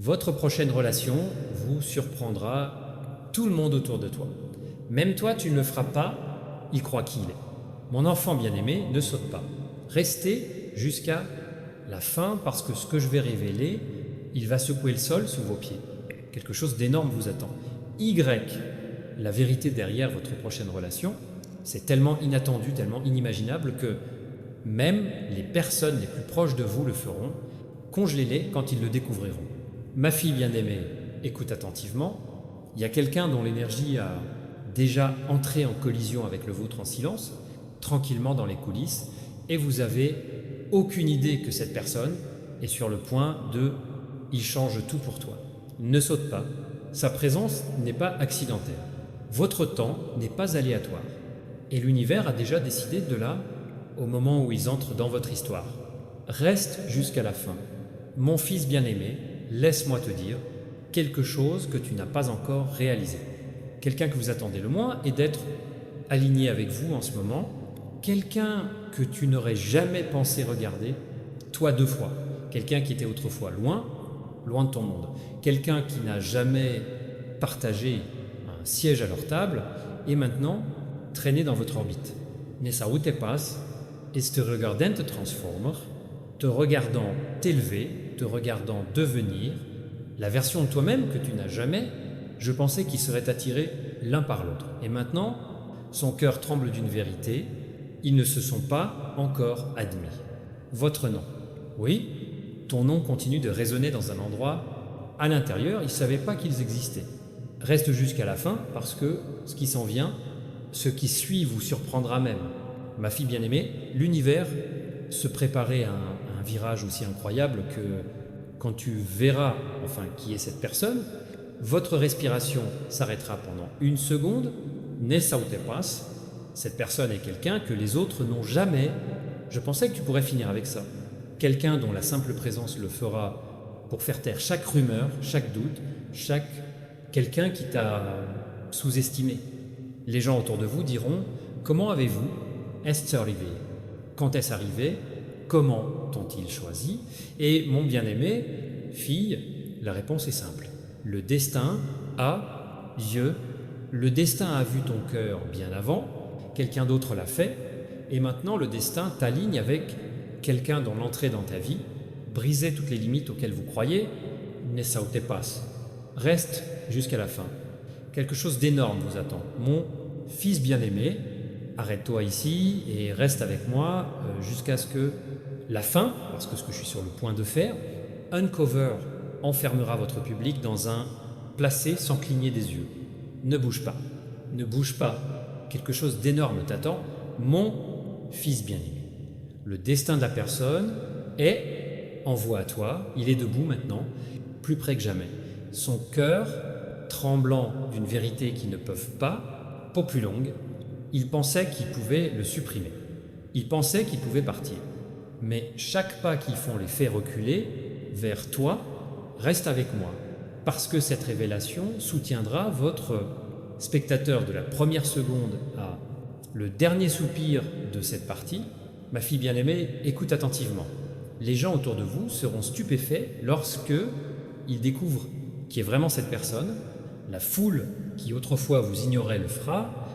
Votre prochaine relation vous surprendra tout le monde autour de toi. Même toi, tu ne le feras pas, il croit qui il est. Mon enfant bien-aimé, ne saute pas. Restez jusqu'à la fin parce que ce que je vais révéler, il va secouer le sol sous vos pieds. Quelque chose d'énorme vous attend. Y, la vérité derrière votre prochaine relation, c'est tellement inattendu, tellement inimaginable que même les personnes les plus proches de vous le feront. Congelez-les quand ils le découvriront. Ma fille bien-aimée, écoute attentivement. Il y a quelqu'un dont l'énergie a déjà entré en collision avec le vôtre en silence, tranquillement dans les coulisses, et vous avez aucune idée que cette personne est sur le point de « il change tout pour toi ». Ne saute pas, sa présence n'est pas accidentelle. Votre temps n'est pas aléatoire. Et l'univers a déjà décidé de là au moment où ils entrent dans votre histoire. Reste jusqu'à la fin. Mon fils bien-aimé, laisse-moi te dire quelque chose que tu n'as pas encore réalisé. Quelqu'un que vous attendez le moins est d'être aligné avec vous en ce moment. Quelqu'un que tu n'aurais jamais pensé regarder, toi deux fois. Quelqu'un qui était autrefois loin de ton monde. Quelqu'un qui n'a jamais partagé un siège à leur table et maintenant traîné dans votre orbite. Nessa où te passe, et te regardant te transformer, te regardant t'élever, te regardant devenir, la version de toi-même que tu n'as jamais, je pensais qu'ils seraient attirés l'un par l'autre. Et maintenant, son cœur tremble d'une vérité, ils ne se sont pas encore admis. Votre nom. Oui, ton nom continue de résonner dans un endroit. À l'intérieur, ils ne savaient pas qu'ils existaient. Reste jusqu'à la fin parce que ce qui s'en vient, ce qui suit vous surprendra même. Ma fille bien-aimée, l'univers se préparait à un virage aussi incroyable que quand tu verras qui est cette personne, votre respiration s'arrêtera pendant 1 seconde, Nessa ou te passe, cette personne est quelqu'un que les autres n'ont jamais. Je pensais que tu pourrais finir avec ça. Quelqu'un dont la simple présence le fera pour faire taire chaque rumeur, chaque doute, quelqu'un qui t'a sous-estimé. Les gens autour de vous diront « Comment avez-vous est-ce arrivé ?» Quand est-ce arrivé? Comment t'ont-ils choisi? Et mon bien-aimé, fille, la réponse est simple. Le destin a yeux. Le destin a vu ton cœur bien avant, quelqu'un d'autre l'a fait, et maintenant le destin t'aligne avec quelqu'un dont l'entrée dans ta vie brisait toutes les limites auxquelles vous croyez, Nessa ou te passe. Reste jusqu'à la fin. Quelque chose d'énorme vous attend. Mon fils bien-aimé, arrête-toi ici et reste avec moi jusqu'à ce que la fin, parce que ce que je suis sur le point de faire, Uncover enfermera votre public dans un placé sans cligner des yeux. Ne bouge pas, ne bouge pas. Quelque chose d'énorme t'attend, mon fils bien-aimé. Le destin de la personne est en voie à toi, il est debout maintenant, plus près que jamais. Son cœur, tremblant d'une vérité qu'ils ne peuvent pas, peau plus longue, il pensait qu'il pouvait le supprimer. Il pensait qu'il pouvait partir. Mais chaque pas qu'ils font les fait reculer vers toi, reste avec moi. Parce que cette révélation soutiendra votre spectateur de la première seconde à le dernier soupir de cette partie. Ma fille bien-aimée, écoute attentivement. Les gens autour de vous seront stupéfaits lorsque ils découvrent qui est vraiment cette personne. La foule qui autrefois vous ignorait le fera.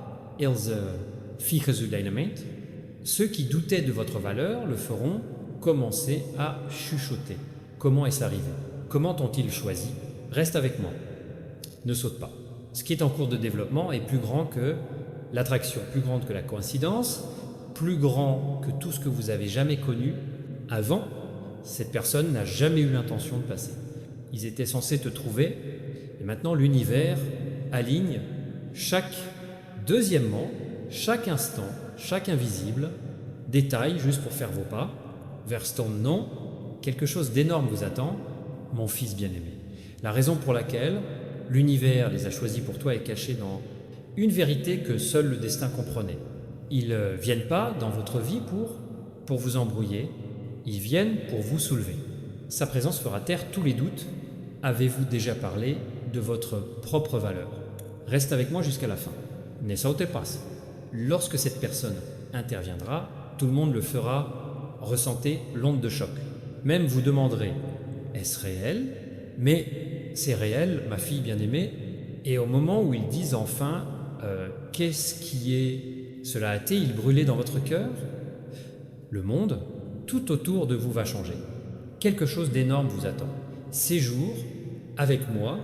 Ceux qui doutaient de votre valeur le feront commencer à chuchoter. Comment est-ce arrivé? Comment t'ont-ils choisi? Reste avec moi. Ne saute pas. Ce qui est en cours de développement est plus grand que l'attraction, plus grande que la coïncidence, plus grand que tout ce que vous avez jamais connu avant. Cette personne n'a jamais eu l'intention de passer. Ils étaient censés te trouver, et maintenant l'univers aligne deuxièmement, chaque instant, chaque invisible, détail juste pour faire vos pas, vers ton nom, quelque chose d'énorme vous attend, mon fils bien-aimé. La raison pour laquelle l'univers les a choisis pour toi est cachée dans une vérité que seul le destin comprenait. Ils ne viennent pas dans votre vie pour vous embrouiller, ils viennent pour vous soulever. Sa présence fera taire tous les doutes. Avez-vous déjà parlé de votre propre valeur? Reste avec moi jusqu'à la fin. Nessa ou te passe. Lorsque cette personne interviendra, tout le monde le fera ressentir l'onde de choc. Même vous demanderez, est-ce réel? Mais c'est réel, ma fille bien-aimée, et au moment où ils disent enfin qu'est-ce qui est, cela a-t-il brûlé dans votre cœur? Le monde, tout autour de vous va changer. Quelque chose d'énorme vous attend. Séjour avec moi,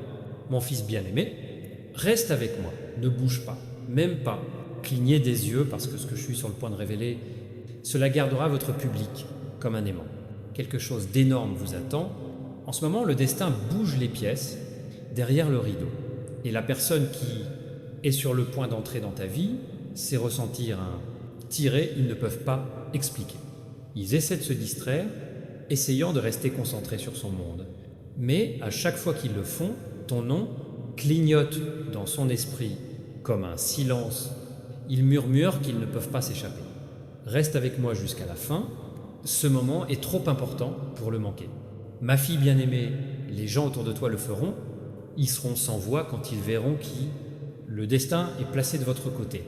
mon fils bien-aimé, reste avec moi, ne bouge pas, même pas cligner des yeux parce que ce que je suis sur le point de révéler, cela gardera votre public comme un aimant. Quelque chose d'énorme vous attend. En ce moment, le destin bouge les pièces derrière le rideau. Et la personne qui est sur le point d'entrer dans ta vie sait ressentir un tiré, ils ne peuvent pas expliquer. Ils essaient de se distraire, essayant de rester concentrés sur son monde. Mais à chaque fois qu'ils le font, ton nom clignote dans son esprit comme un silence. Ils murmurent qu'ils ne peuvent pas s'échapper. Reste avec moi jusqu'à la fin. Ce moment est trop important pour le manquer. Ma fille bien-aimée, les gens autour de toi le feront. Ils seront sans voix quand ils verront le destin est placé de votre côté.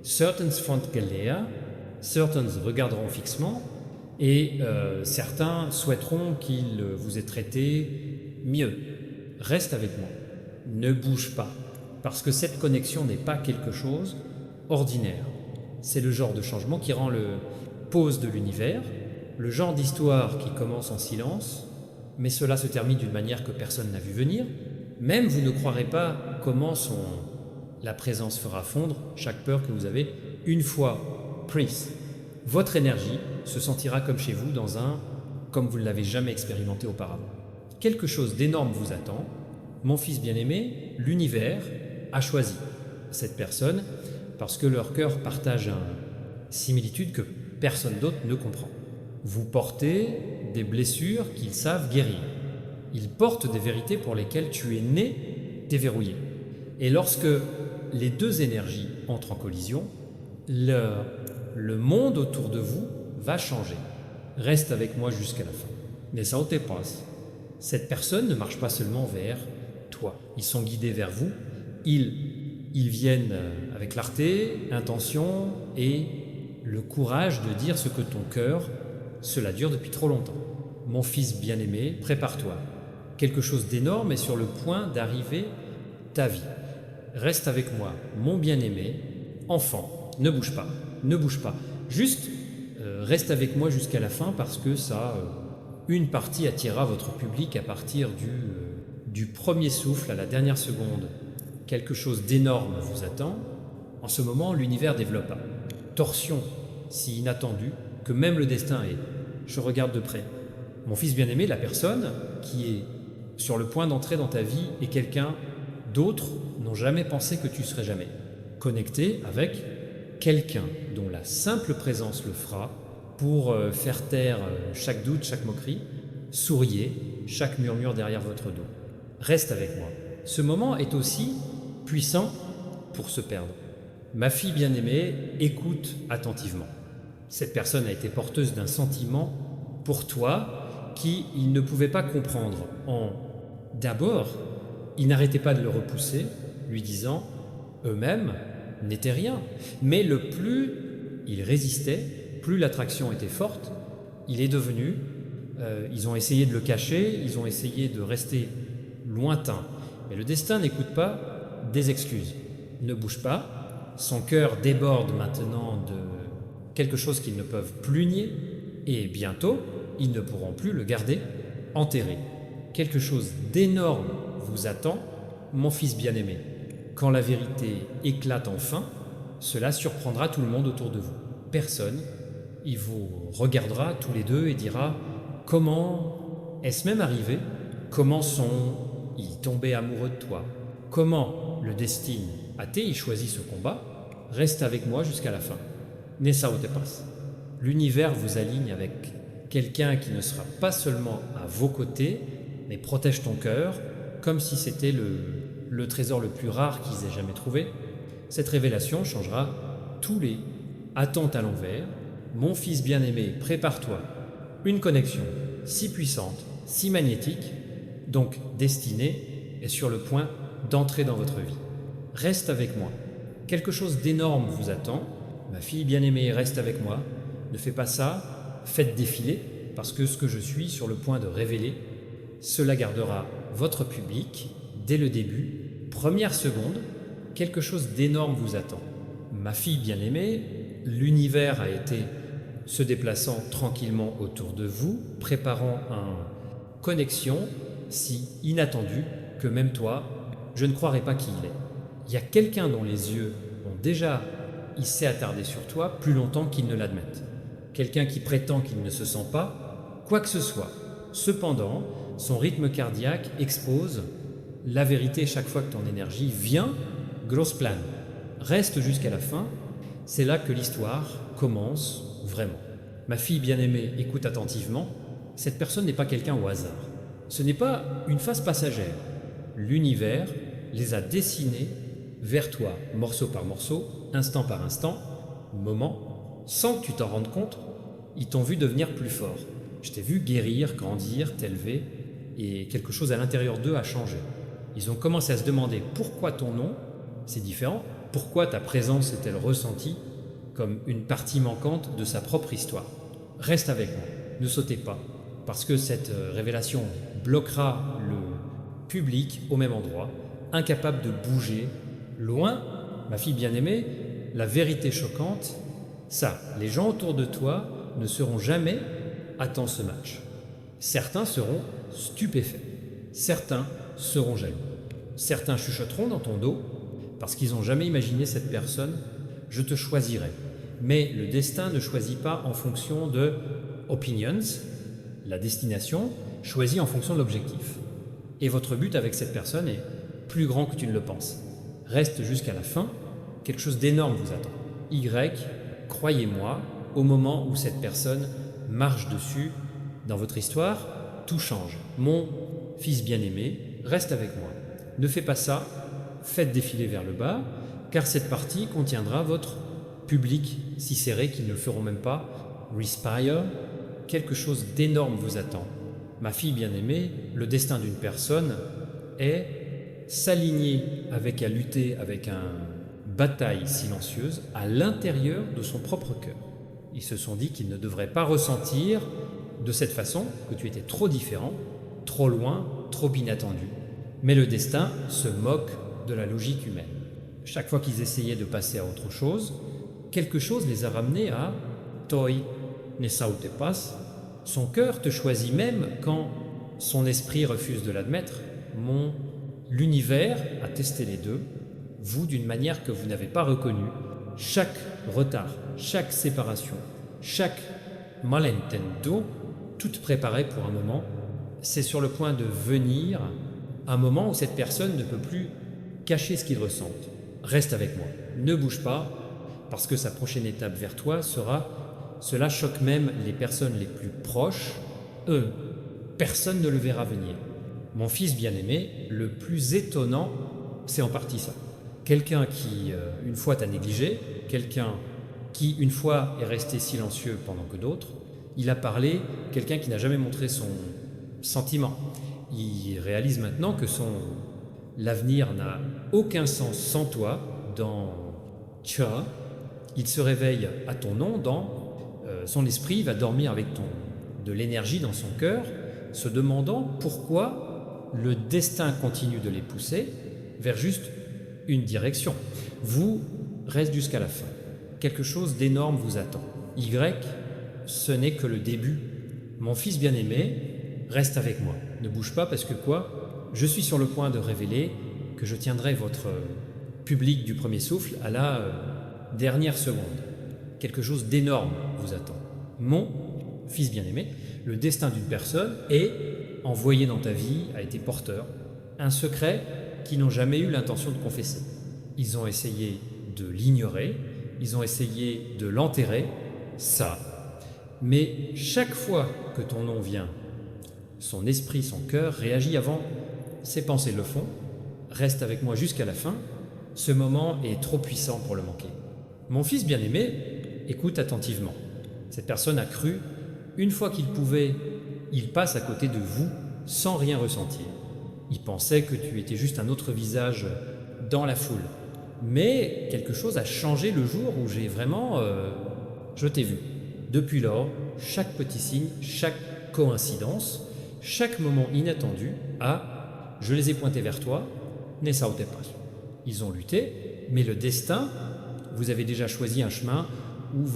Certains font certains regarderont fixement et certains souhaiteront qu'il vous ait traité mieux. Reste avec moi, ne bouge pas, parce que cette connexion n'est pas quelque chose ordinaire. C'est le genre de changement qui rend le pause de l'univers, le genre d'histoire qui commence en silence, mais cela se termine d'une manière que personne n'a vu venir. Même vous ne croirez pas comment la présence fera fondre chaque peur que vous avez une fois prise. Votre énergie se sentira comme chez vous comme vous ne l'avez jamais expérimenté auparavant. Quelque chose d'énorme vous attend. Mon fils bien-aimé, l'univers a choisi cette personne parce que leur cœur partage une similitude que personne d'autre ne comprend. Vous portez des blessures qu'ils savent guérir. Ils portent des vérités pour lesquelles tu es né déverrouillé. Et lorsque les deux énergies entrent en collision, le monde autour de vous va changer. Reste avec moi jusqu'à la fin. Mais ça te passe. Cette personne ne marche pas seulement vers toi. Ils sont guidés vers vous. Ils viennent avec clarté, intention et le courage de dire ce que ton cœur, cela dure depuis trop longtemps. Mon fils bien-aimé, prépare-toi. Quelque chose d'énorme est sur le point d'arriver ta vie. Reste avec moi, mon bien-aimé, enfant, ne bouge pas, ne bouge pas. Juste, reste avec moi jusqu'à la fin parce que une partie attirera votre public à partir du premier souffle à la dernière seconde. Quelque chose d'énorme vous attend. En ce moment, l'univers développe une torsion si inattendue que même le destin est. Je regarde de près. Mon fils bien-aimé, la personne qui est sur le point d'entrer dans ta vie est quelqu'un d'autres n'ont jamais pensé que tu serais jamais connecté avec quelqu'un dont la simple présence le fera pour faire taire chaque doute, chaque moquerie, souriez, chaque murmure derrière votre dos. Reste avec moi. Ce moment est aussi puissant pour se perdre. Ma fille bien-aimée, écoute attentivement. Cette personne a été porteuse d'un sentiment pour toi qu'il ne pouvait pas comprendre. D'abord, il n'arrêtait pas de le repousser, lui disant eux-mêmes n'étaient rien. Mais le plus il résistait, plus l'attraction était forte, il est devenu, ils ont essayé de le cacher, ils ont essayé de rester lointains. Mais le destin n'écoute pas des excuses. Ne bouge pas, son cœur déborde maintenant de quelque chose qu'ils ne peuvent plus nier, et bientôt, ils ne pourront plus le garder enterré. Quelque chose d'énorme vous attend, mon fils bien-aimé. Quand la vérité éclate enfin, cela surprendra tout le monde autour de vous. Personne, il vous regardera tous les deux et dira « Comment est-ce même arrivé? Comment sont-ils tombés amoureux de toi? Comment le destin a-t-il choisi ce combat? Reste avec moi jusqu'à la fin. Nessa te passe. L'univers vous aligne avec quelqu'un qui ne sera pas seulement à vos côtés, mais protège ton cœur, comme si c'était le trésor le plus rare qu'ils aient jamais trouvé. Cette révélation changera tous les attentes à l'envers. Mon fils bien-aimé, prépare-toi. Une connexion si puissante, si magnétique, donc destinée, est sur le point d'entrer dans votre vie. Reste avec moi. Quelque chose d'énorme vous attend. Ma fille bien-aimée, reste avec moi. Ne fais pas ça, faites défiler, parce que ce que je suis sur le point de révéler, cela gardera votre public, dès le début, première seconde, quelque chose d'énorme vous attend. Ma fille bien-aimée, l'univers a été se déplaçant tranquillement autour de vous, préparant une connexion si inattendue que même toi, je ne croirais pas qui il est. Il y a quelqu'un dont les yeux ont déjà, il s'est attardé sur toi plus longtemps qu'il ne l'admette. Quelqu'un qui prétend qu'il ne se sent pas, quoi que ce soit. Cependant, son rythme cardiaque expose la vérité chaque fois que ton énergie vient, grosse plane. Reste jusqu'à la fin, c'est là que l'histoire commence vraiment. Ma fille bien-aimée, écoute attentivement, cette personne n'est pas quelqu'un au hasard. Ce n'est pas une phase passagère. L'univers les a dessinés vers toi, morceau par morceau, instant par instant, moment, sans que tu t'en rendes compte, ils t'ont vu devenir plus fort. Je t'ai vu guérir, grandir, t'élever, et quelque chose à l'intérieur d'eux a changé. Ils ont commencé à se demander pourquoi ton nom, c'est différent, pourquoi ta présence est-elle ressentie comme une partie manquante de sa propre histoire. Reste avec moi, ne sautez pas, parce que cette révélation bloquera le public au même endroit, incapable de bouger, loin, ma fille bien-aimée, la vérité choquante, ça, les gens autour de toi ne seront jamais attends ce match. Certains seront stupéfaits, certains seront jaloux, certains chuchoteront dans ton dos parce qu'ils n'ont jamais imaginé cette personne, je te choisirai. Mais le destin ne choisit pas en fonction de opinions, la destination choisit en fonction de l'objectif. Et votre but avec cette personne est plus grand que tu ne le penses. Reste jusqu'à la fin, quelque chose d'énorme vous attend. Y, croyez-moi, au moment où cette personne marche dessus, dans votre histoire, tout change. Mon fils bien-aimé, reste avec moi. Ne fais pas ça, faites défiler vers le bas, car cette partie contiendra votre public si serré qu'ils ne le feront même pas. Respire, quelque chose d'énorme vous attend. Ma fille bien-aimée, le destin d'une personne est s'aligner avec, à lutter avec une bataille silencieuse à l'intérieur de son propre cœur. Ils se sont dit qu'ils ne devraient pas ressentir de cette façon, que tu étais trop différent, trop loin, trop inattendu. Mais le destin se moque de la logique humaine. Chaque fois qu'ils essayaient de passer à autre chose, quelque chose les a ramenés à Toi, ne saute pas. Son cœur te choisit même quand son esprit refuse de l'admettre. L'univers a testé les deux, vous d'une manière que vous n'avez pas reconnue. Chaque retard, chaque séparation, chaque malentendo, tout préparé pour un moment, c'est sur le point de venir un moment où cette personne ne peut plus cacher ce qu'il ressent. Reste avec moi, ne bouge pas, parce que sa prochaine étape vers toi sera, cela choque même les personnes les plus proches, personne ne le verra venir. Mon fils bien-aimé, le plus étonnant, c'est en partie ça. Quelqu'un qui, une fois, t'a négligé, quelqu'un qui, une fois, est resté silencieux pendant que d'autres, il a parlé, quelqu'un qui n'a jamais montré son sentiment. Il réalise maintenant que l'avenir n'a aucun sens sans toi, dans Tcha. Il se réveille à ton nom, dans son esprit va dormir avec de l'énergie dans son cœur, se demandant pourquoi le destin continue de les pousser vers juste une direction. Vous, reste jusqu'à la fin. Quelque chose d'énorme vous attend. Y, ce n'est que le début. Mon fils bien-aimé, reste avec moi. Ne bouge pas parce que quoi ? Je suis sur le point de révéler que je tiendrai votre public du premier souffle à la dernière seconde. Quelque chose d'énorme vous attend. Mon fils bien-aimé, le destin d'une personne est envoyé dans ta vie, a été porteur, un secret qu'ils n'ont jamais eu l'intention de confesser. Ils ont essayé de l'ignorer, ils ont essayé de l'enterrer, ça. Mais chaque fois que ton nom vient, son esprit, son cœur réagit avant, ses pensées le font, reste avec moi jusqu'à la fin, ce moment est trop puissant pour le manquer. Mon fils bien-aimé, écoute attentivement. Cette personne a cru, une fois qu'il pouvait, il passe à côté de vous sans rien ressentir. Il pensait que tu étais juste un autre visage dans la foule. Mais quelque chose a changé le jour où je t'ai vu. Depuis lors, chaque petit signe, chaque coïncidence, chaque moment inattendu a je les ai pointés vers toi, ne saute pas. Ils ont lutté, mais le destin, vous avez déjà choisi un chemin où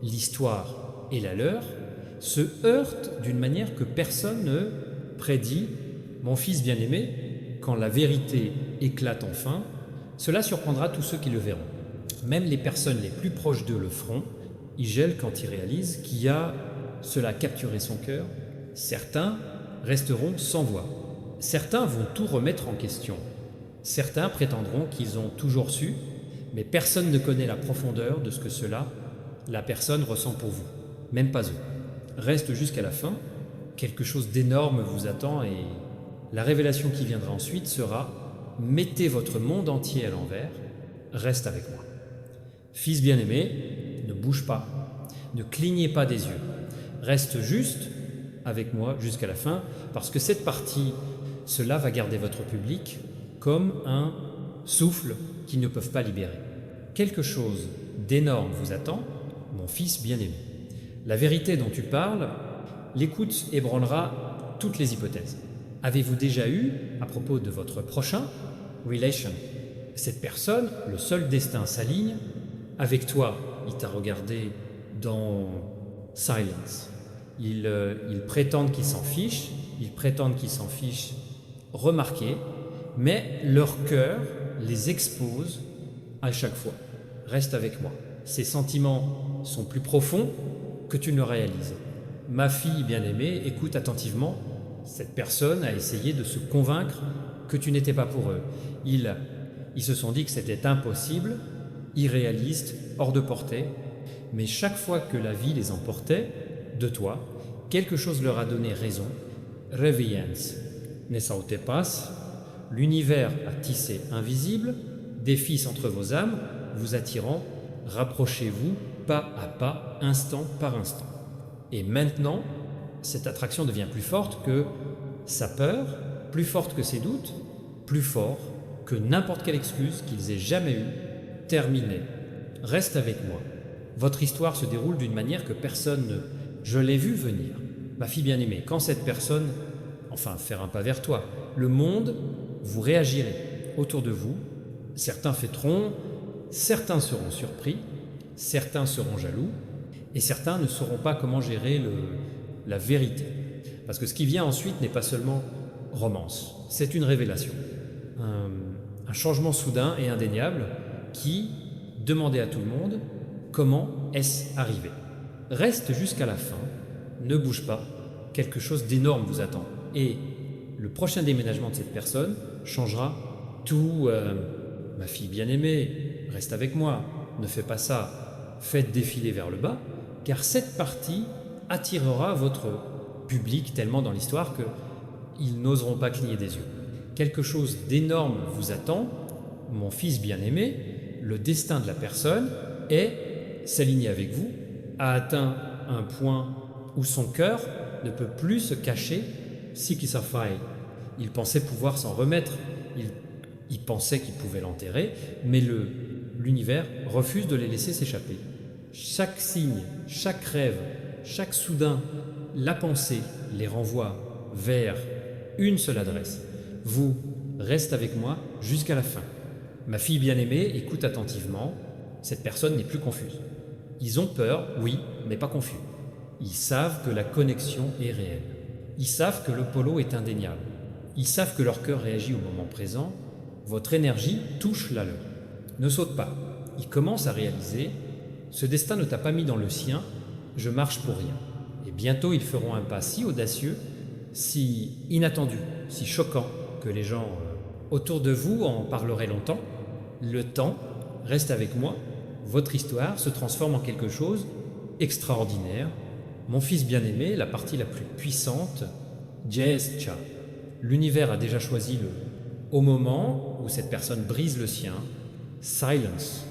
l'histoire et la leur se heurtent d'une manière que personne ne prédit. Mon fils bien-aimé, quand la vérité éclate enfin, cela surprendra tous ceux qui le verront. Même les personnes les plus proches d'eux le feront. Ils gèlent quand ils réalisent cela a capturé son cœur. Certains resteront sans voix. Certains vont tout remettre en question. Certains prétendront qu'ils ont toujours su, mais personne ne connaît la profondeur de ce que la personne ressent pour vous. Même pas eux. Reste jusqu'à la fin. Quelque chose d'énorme vous attend et la révélation qui viendra ensuite sera: mettez votre monde entier à l'envers, reste avec moi. Fils bien-aimé, ne bouge pas, ne clignez pas des yeux, reste juste avec moi jusqu'à la fin, parce que cette partie, cela va garder votre public comme un souffle qu'ils ne peuvent pas libérer. Quelque chose d'énorme vous attend, mon fils bien-aimé. La vérité dont tu parles, l'écoute ébranlera toutes les hypothèses. Avez-vous déjà eu, à propos de votre prochain, relation, cette personne, le seul destin s'aligne avec toi? Il t'a regardé dans silence. Ils prétendent qu'ils s'en fichent, remarquez, mais leur cœur les expose à chaque fois. Reste avec moi. Ces sentiments sont plus profonds que tu ne le réalises. Ma fille bien-aimée, écoute attentivement. Cette personne a essayé de se convaincre que tu n'étais pas pour eux. Ils se sont dit que c'était impossible, irréaliste, hors de portée. Mais chaque fois que la vie les emportait de toi, quelque chose leur a donné raison. Reviens, ne saute pas. L'univers a tissé invisible des fils entre vos âmes, vous attirant. Rapprochez-vous pas à pas, instant par instant. Et maintenant, cette attraction devient plus forte que sa peur, plus forte que ses doutes, plus fort que n'importe quelle excuse qu'ils aient jamais eue. Terminé. Reste avec moi. Votre histoire se déroule d'une manière que personne ne... Je l'ai vu venir. Ma fille bien-aimée, quand cette personne, faire un pas vers toi, le monde, vous réagirez autour de vous. Certains fêteront, certains seront surpris, certains seront jaloux, et certains ne sauront pas comment gérer la vérité. Parce que ce qui vient ensuite n'est pas seulement romance, c'est une révélation. Un changement soudain et indéniable qui demandait à tout le monde comment est-ce arrivé. Reste jusqu'à la fin, ne bouge pas, quelque chose d'énorme vous attend. Et le prochain déménagement de cette personne changera tout. Ma fille bien-aimée, reste avec moi, ne fais pas ça, faites défiler vers le bas, car cette partie attirera votre public tellement dans l'histoire qu'ils n'oseront pas cligner des yeux. Quelque chose d'énorme vous attend, mon fils bien-aimé, le destin de la personne est s'aligner avec vous, a atteint un point où son cœur ne peut plus se cacher. Sikisafai, il pensait pouvoir s'en remettre, il pensait qu'il pouvait l'enterrer, mais l'univers refuse de les laisser s'échapper. Chaque signe, chaque rêve, chaque soudain, la pensée les renvoie vers une seule adresse. Vous, reste avec moi jusqu'à la fin. Ma fille bien-aimée, écoute attentivement, cette personne n'est plus confuse. Ils ont peur, oui, mais pas confus. Ils savent que la connexion est réelle. Ils savent que le polo est indéniable. Ils savent que leur cœur réagit au moment présent. Votre énergie touche la leur. Ne saute pas. Ils commencent à réaliser: ce destin ne t'a pas mis dans le sien, je marche pour rien. Et bientôt ils feront un pas si audacieux, si inattendu, si choquant, que les gens autour de vous en parleraient longtemps. Le temps reste avec moi. Votre histoire se transforme en quelque chose extraordinaire. Mon fils bien-aimé, la partie la plus puissante, Jescha. L'univers a déjà choisi au moment où cette personne brise le sien, silence.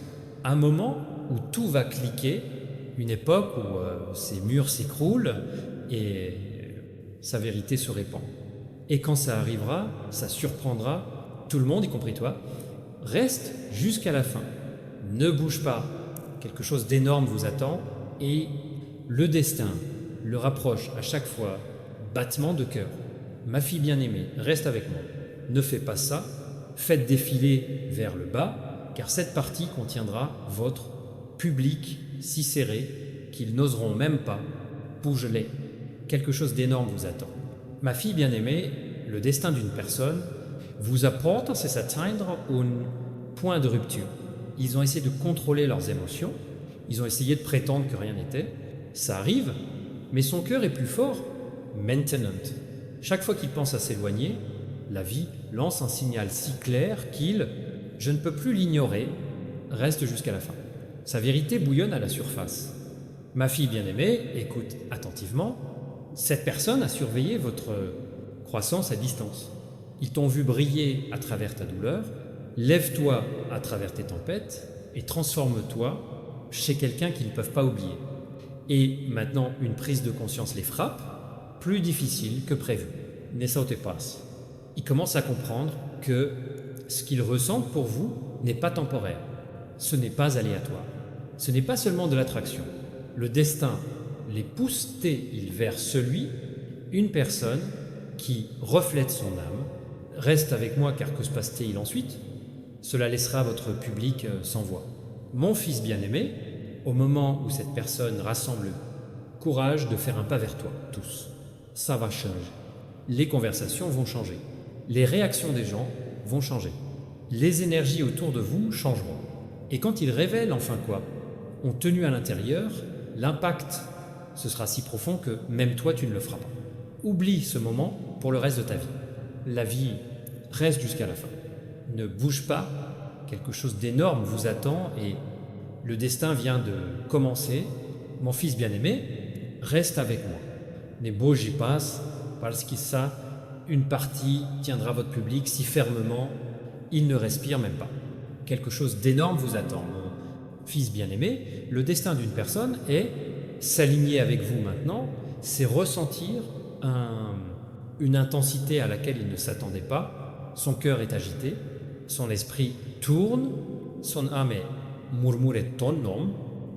Un moment où tout va cliquer, une époque où ces murs s'écroulent et sa vérité se répand. Et quand ça arrivera, ça surprendra tout le monde, y compris toi. Reste jusqu'à la fin. Ne bouge pas. Quelque chose d'énorme vous attend et le destin le rapproche à chaque fois. Battement de cœur. Ma fille bien-aimée, reste avec moi. Ne fais pas ça. Faites défiler vers le bas, car cette partie contiendra votre public si serré qu'ils n'oseront même pas bouger. Quelque chose d'énorme vous attend. Ma fille bien-aimée, le destin d'une personne vous apporte, c'est atteindre un point de rupture. Ils ont essayé de contrôler leurs émotions, ils ont essayé de prétendre que rien n'était. Ça arrive, mais son cœur est plus fort, maintenant. Chaque fois qu'il pense à s'éloigner, la vie lance un signal si clair qu'il, je ne peux plus l'ignorer, reste jusqu'à la fin. Sa vérité bouillonne à la surface. Ma fille bien-aimée, écoute attentivement, cette personne a surveillé votre croissance à distance. Ils t'ont vu briller à travers ta douleur, lève-toi à travers tes tempêtes et transforme-toi chez quelqu'un qu'ils ne peuvent pas oublier. Et maintenant, une prise de conscience les frappe, plus difficile que prévu. Ne sautez pas. Ils commencent à comprendre que ce qu'ils ressentent pour vous n'est pas temporaire. Ce n'est pas aléatoire. Ce n'est pas seulement de l'attraction. Le destin les pousse-t-il vers celui, une personne qui reflète son âme. Reste avec moi car que se passe-t-il ensuite? Cela laissera votre public sans voix. Mon fils bien-aimé, au moment où cette personne rassemble courage de faire un pas vers toi, tous, ça va changer. Les conversations vont changer. Les réactions des gens vont changer. Les énergies autour de vous changeront. Et quand ils révèlent enfin quoi ont tenu à l'intérieur, l'impact, ce sera si profond que même toi tu ne le feras pas. Oublie ce moment pour le reste de ta vie. La vie reste jusqu'à la fin. Ne bouge pas, quelque chose d'énorme vous attend et le destin vient de commencer. Mon fils bien-aimé, reste avec moi. Ne bouge pas, parce que ça, une partie tiendra votre public si fermement, il ne respire même pas. Quelque chose d'énorme vous attend. Mon fils bien-aimé, le destin d'une personne est s'aligner avec vous maintenant, c'est ressentir une intensité à laquelle il ne s'attendait pas. Son cœur est agité, son esprit tourne, son âme est murmurée ton nom,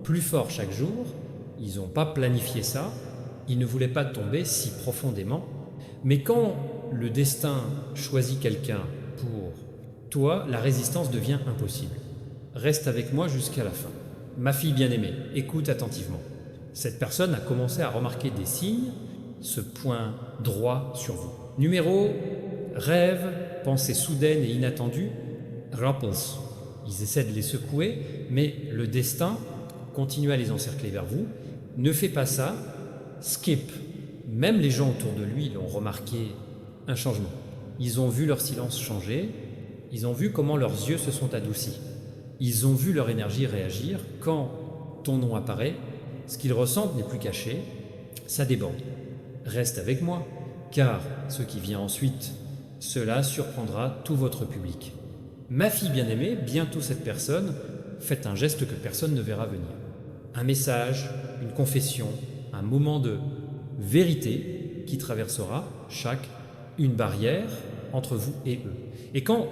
plus fort chaque jour. Ils n'ont pas planifié ça, ils ne voulaient pas tomber si profondément. Mais quand le destin choisit quelqu'un pour toi, la résistance devient impossible. Reste avec moi jusqu'à la fin. Ma fille bien-aimée, écoute attentivement. Cette personne a commencé à remarquer des signes, ce point droit sur vous. Numéro, rêve, pensée soudaine et inattendue, réponse. Ils essaient de les secouer, mais le destin continue à les encercler vers vous. Ne fais pas ça, skip. Même les gens autour de lui l'ont remarqué un changement. Ils ont vu leur silence changer, ils ont vu comment leurs yeux se sont adoucis. Ils ont vu leur énergie réagir. Quand ton nom apparaît, ce qu'ils ressentent n'est plus caché, ça déborde. Reste avec moi, car ce qui vient ensuite, cela surprendra tout votre public. Ma fille bien-aimée, bientôt cette personne, fait un geste que personne ne verra venir. Un message, une confession, un moment de vérité qui traversera une barrière entre vous et eux. Et quand